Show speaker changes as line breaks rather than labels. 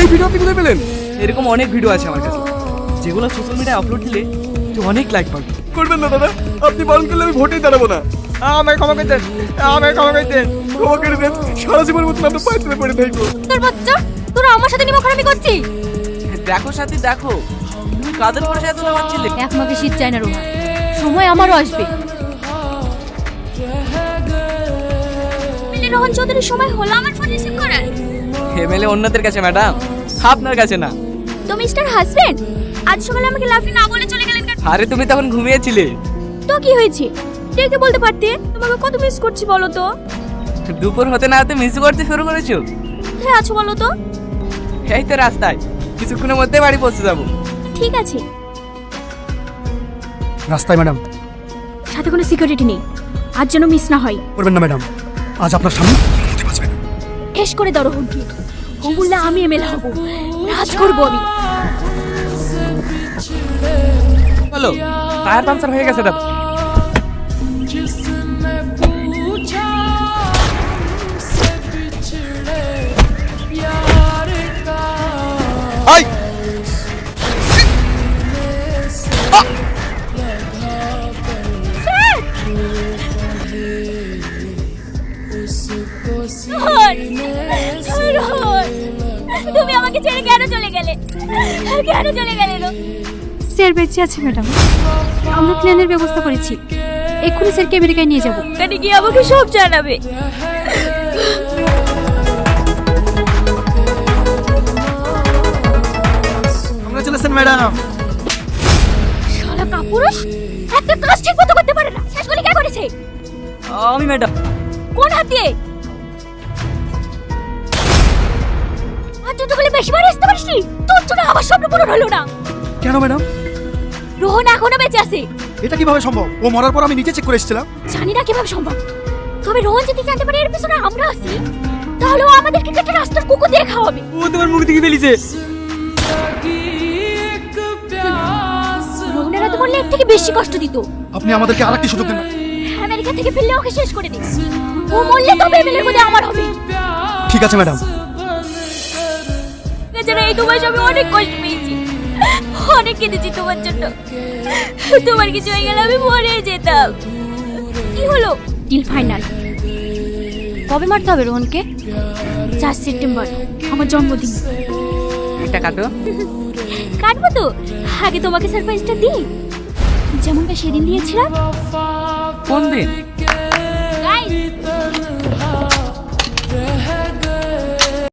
এই ভিডিও আপনি কোথায় পেলেন?
এরকম অনেক ভিডিও আছে আমার কাছে, যেগুলো সোশ্যাল মিডিয়ায় আপলোড দিলে তুই অনেক লাইক পাবি।
করবেন না দাদা, আপনি বারণ করলে আমি ভোটেই দাঁড়াবো না।
আমায় ক্ষমা করে দেন, আমায় ক্ষমা করে দেন।
ক্ষমা করে দেন, সারা জীবনের মতন আপনার পায়ে তুলে পড়ে থাকবো।
তোর বাচ্চা, তোরা আমার সাথে নিমখারামি করছিস।
দেখো সাথী দেখো, তুমি কাদের ভরসায় এত নামাচ্ছিলে?
এক মাকে শীত চায় না রোহা, সময় আমারও আসবে। রোহন চৌধুরীর সময় হলো আমার ফোন রিসিভ করার।
এমএলএ অন্যদের কাছে ম্যাডাম, আপনার কাছে না।
তো মিস্টার হাজবেন্ড, আজ সকালে আমাকে লাফি না বলে চলে গেলেন কেন?
আরে তুমি তখন ঘুমিয়েছিলে।
তো কি হয়েছে, ডেকে বলতে পারতে। তোমাকে কত মিস করছি বলো তো।
দুপুর হতে না হতে মিস করতে শুরু করেছো।
কোথায় আছো বলো তো?
এই তো রাস্তায়, কিছুক্ষণের মধ্যে বাড়ি পৌঁছে যাবো।
ঠিক আছে।
রাস্তায় ম্যাডাম?
সাথে কোনো সিকিউরিটি নেই, আজ যেন মিস না হয়।
করবেন না ম্যাডাম, আজ আপনার সামনে
শেষ করে দাও রোহনকে। ও বললে আমি এমএলএ হব, রাজ করবো আমি।
হ্যালো, টায়ার পাংচার হয়ে গেছে দাদা।
আই
রোহন, তুমি আমাকে ছেড়ে কেন চলে গেলে? কেন চলে গেলে?
স্যার বেঁচে আছে ম্যাডাম, আমরা প্ল্যানের ব্যবস্থা করেছি। এক্ষুনি স্যারকে আমেরিকায় নিয়ে যাব।
ওখানে গিয়ে আমাকে সব জানাবে।
Congratulation madam.
শালা কাপুরুষ, একটা কাজ ঠিক মতো করতে পারে না। শেষগুলি কে করেছে?
আমি ম্যাডাম।
কোন হাত দিয়ে? আর তুই তো বলে বেশি বার আসতে পারিসনি। তোর জন্য আমার স্বপ্ন পূরণ হলো না।
কেন ম্যাডাম?
রোহন এখনো বেঁচে আছে।
এটা কিভাবে সম্ভব? ও মরার পর আমি নিজে চেক করে এসেছিলাম।
জানি না কিভাবে সম্ভব, তবে রোহন যদি জানতে পারে এর পিছনে আমরা আছি, তাহলে ও আমাদেরকে কেটে রাস্তার কুকুর দিয়ে খাওয়াবে।
ও তোমার মুখ থেকে ফেলিছে।
রোহনেরা তো বললে এর থেকে বেশি কষ্ট দিত।
আপনি আমাদেরকে আরেকটি সুযোগ দেন।
আমেরিকা থেকে ফিরলে ওকে শেষ করে দিন। ও মরলে তবে এমএলএর মধ্যে আমার হবে।
ঠিক আছে ম্যাডাম।
বেচারা এই 2 মাস আমি অনেক কষ্ট পেয়েছি, অনেক কেঁদেছি তোমার জন্য। তোমার কিছু হয়ে গেলে আমি মরে যেতাম। কি হলো? Deal final. কবে মারতে হবে রোহনকে? 4 সেপ্টেম্বর, আমার জন্মদিন।
এটা কাটো।
কাটবো তো, আগে তোমাকে সারপ্রাইজটা দিই, যেমনটা সেদিন দিয়েছিলাম।
কোন দিন?
গাইস,